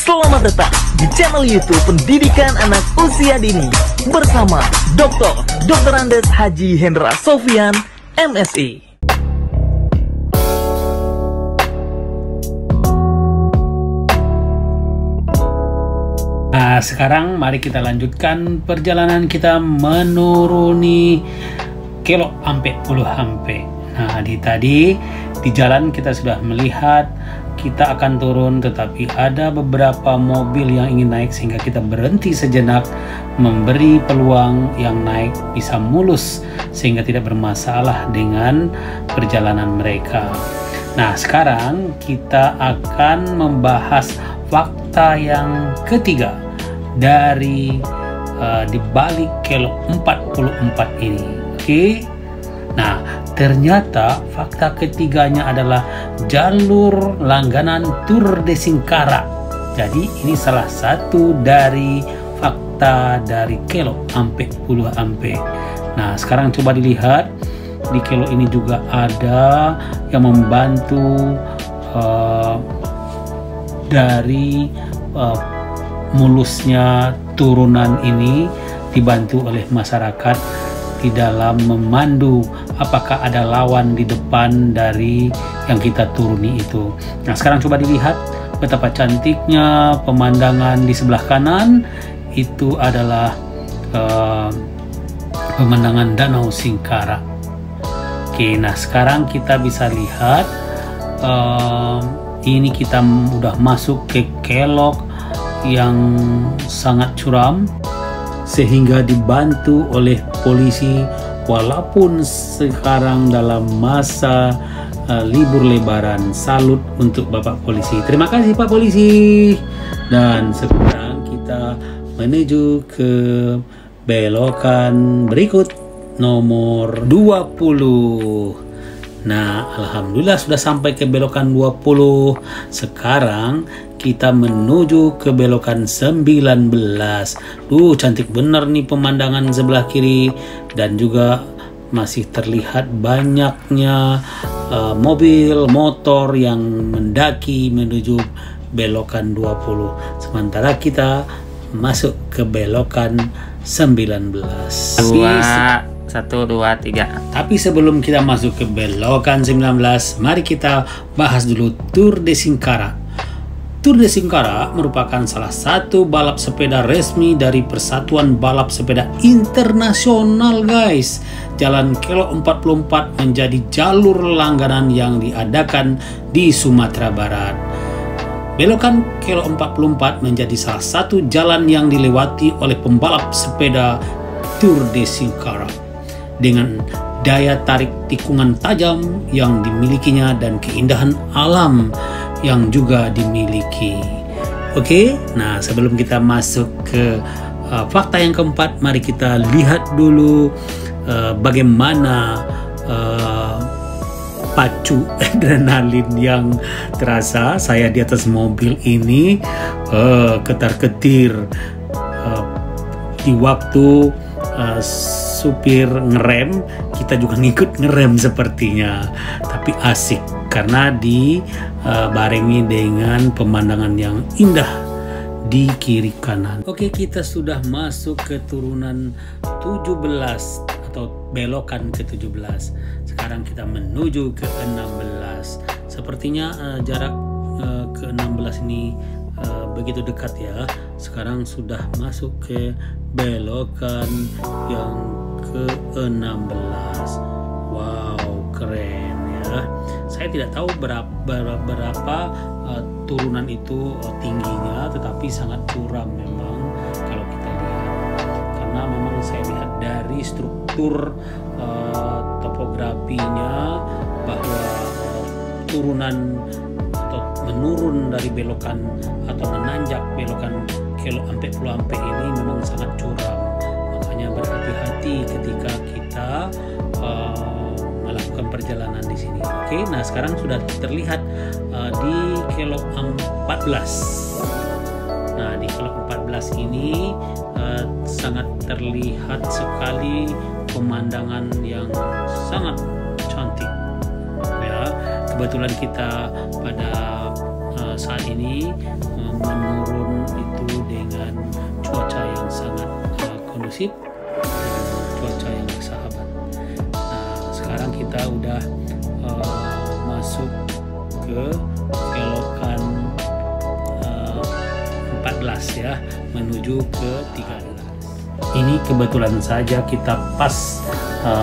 Selamat datang di channel YouTube Pendidikan Anak Usia Dini bersama Dr. Andes Haji Hendra Sofian, MSI. Nah, sekarang mari kita lanjutkan perjalanan kita menuruni Kelok Ampe Puluh Ampe. Nah, tadi di jalan kita sudah melihat kita akan turun, tetapi ada beberapa mobil yang ingin naik sehingga kita berhenti sejenak, memberi peluang yang naik bisa mulus sehingga tidak bermasalah dengan perjalanan mereka. Nah, sekarang kita akan membahas fakta yang ketiga dari di balik Kelok 44 ini. Oke. Nah, ternyata fakta ketiganya adalah jalur langganan Tour de Singkarak. Jadi ini salah satu dari fakta dari Kelok Ampe Puluh Ampe. Nah, sekarang coba dilihat di Kelok ini juga ada yang membantu dari mulusnya turunan ini, dibantu oleh masyarakat di dalam memandu apakah ada lawan di depan dari yang kita turuni itu. Nah, sekarang coba dilihat betapa cantiknya pemandangan di sebelah kanan. Itu adalah pemandangan Danau Singkarak. Oke, nah sekarang kita bisa lihat ini kita udah masuk ke Kelok yang sangat curam sehingga dibantu oleh polisi walaupun sekarang dalam masa libur lebaran. Salut untuk Bapak Polisi. Terima kasih Pak Polisi. Dan sekarang kita menuju ke belokan berikut nomor 20. Nah, alhamdulillah sudah sampai ke belokan 20. Sekarang kita menuju ke belokan 19. Cantik bener nih pemandangan sebelah kiri, dan juga masih terlihat banyaknya mobil, motor yang mendaki menuju belokan 20. Sementara kita masuk ke belokan 19. 1, 2, 3. Tapi sebelum kita masuk ke belokan 19, mari kita bahas dulu Tour de Singkarak. Tour de Singkarak merupakan salah satu balap sepeda resmi dari Persatuan Balap Sepeda Internasional, guys. Jalan Kelok 44 menjadi jalur langganan yang diadakan di Sumatera Barat. Belokan Kelok 44 menjadi salah satu jalan yang dilewati oleh pembalap sepeda Tour de Singkarak dengan daya tarik tikungan tajam yang dimilikinya dan keindahan alam yang juga dimiliki. Oke, nah sebelum kita masuk ke fakta yang keempat, mari kita lihat dulu bagaimana pacu adrenalin yang terasa. Saya di atas mobil ini ketar-ketir di waktu supir ngerem, kita juga ngikut ngerem sepertinya, tapi asik karena dibarengi dengan pemandangan yang indah di kiri kanan. Oke, kita sudah masuk ke turunan 17 atau belokan ke 17. Sekarang kita menuju ke 16. Sepertinya jarak ke 16 ini begitu dekat ya. Sekarang sudah masuk ke belokan yang ke-16. Wow, keren ya. Saya tidak tahu berapa turunan itu tingginya, tetapi sangat curam memang kalau kita lihat. Karena memang saya lihat dari struktur topografinya bahwa turunan atau menurun dari belokan atau menanjak belokan Kelok Ampe Puluh Ampe ini memang sangat curam. Makanya berhati-hati ketika kita melakukan perjalanan di sini. Oke, nah sekarang sudah terlihat di Kelok 14. Nah, di Kelok 14 ini sangat terlihat sekali pemandangan yang sangat cantik. Ya, kebetulan kita pada saat ini menurun itu dengan cuaca yang sangat kondusif, cuaca yang bersahabat. Nah, sekarang kita udah masuk ke belokan 14 ya, menuju ke 13. Ini kebetulan saja kita pas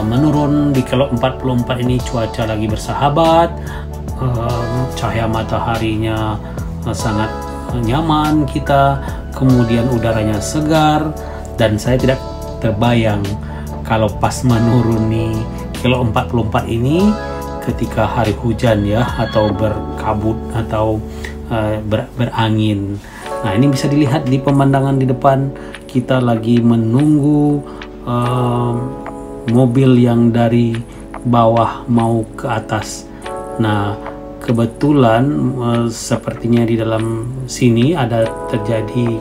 menurun di kelok 44 ini, cuaca lagi bersahabat, cahaya mataharinya sangat nyaman kita, kemudian udaranya segar, dan saya tidak terbayang kalau pas menuruni kelok 44 ini ketika hari hujan ya, atau berkabut atau berangin. Nah, ini bisa dilihat di pemandangan di depan, kita lagi menunggu mobil yang dari bawah mau ke atas. Nah, kebetulan sepertinya di dalam sini ada terjadi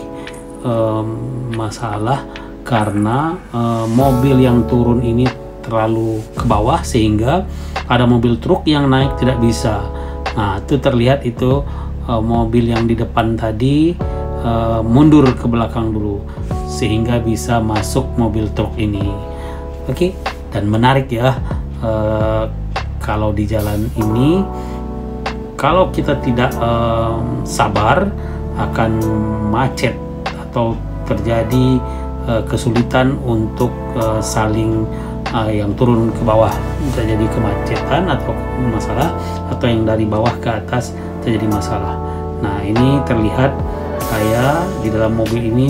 masalah karena mobil yang turun ini terlalu ke bawah sehingga ada mobil truk yang naik tidak bisa. Nah, itu terlihat itu mobil yang di depan tadi mundur ke belakang dulu sehingga bisa masuk mobil truk ini. Oke, dan menarik ya, kalau di jalan ini kalau kita tidak sabar akan macet atau terjadi kesulitan untuk saling yang turun ke bawah terjadi kemacetan atau masalah, atau yang dari bawah ke atas terjadi masalah. Nah, ini terlihat saya di dalam mobil ini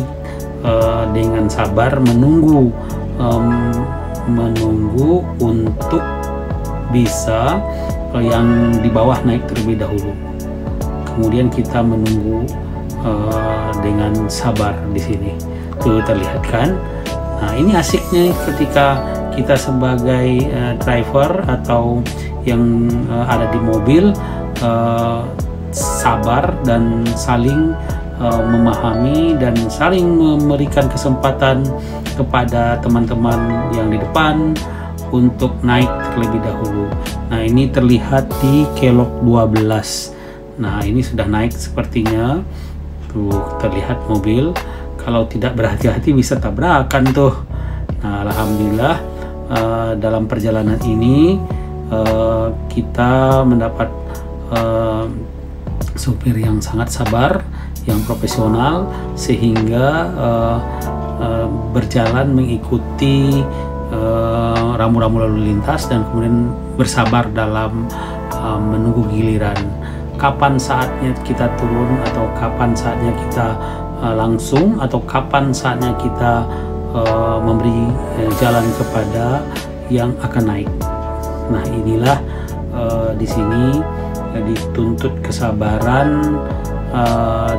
dengan sabar menunggu untuk bisa yang di bawah naik terlebih dahulu. Kemudian kita menunggu dengan sabar di sini. Tuh terlihat kan? Nah, ini asiknya ketika kita sebagai driver atau yang ada di mobil sabar dan saling memahami dan saling memberikan kesempatan kepada teman-teman yang di depan untuk naik terlebih dahulu. Nah, ini terlihat di kelok 12. Nah, ini sudah naik sepertinya. Tuh terlihat mobil, kalau tidak berhati-hati bisa tabrakan tuh. Nah, alhamdulillah dalam perjalanan ini kita mendapat supir yang sangat sabar, yang profesional, sehingga berjalan mengikuti rambu-rambu lalu lintas dan kemudian bersabar dalam menunggu giliran. Kapan saatnya kita turun, atau kapan saatnya kita langsung, atau kapan saatnya kita memberi jalan kepada yang akan naik. Nah, inilah di sini dituntut kesabaran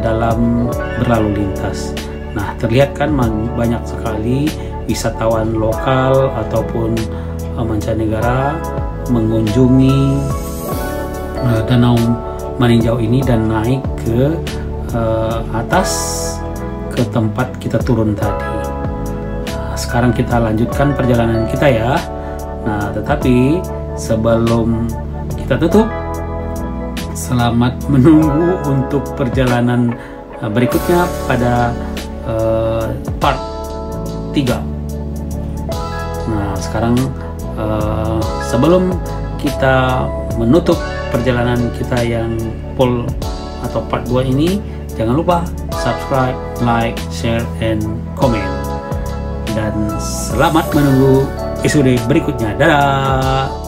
dalam berlalu lintas. Nah, terlihat kan banyak sekali wisatawan lokal ataupun mancanegara mengunjungi Danau Maninjau ini dan naik ke atas ke tempat kita turun tadi. Nah, sekarang kita lanjutkan perjalanan kita ya. Nah, tetapi sebelum kita tutup, selamat menunggu untuk perjalanan berikutnya pada part 3. Nah, sekarang sebelum kita menutup perjalanan kita yang full atau part 2 ini, jangan lupa subscribe, like, share, and comment. Dan selamat menunggu episode berikutnya. Dadah!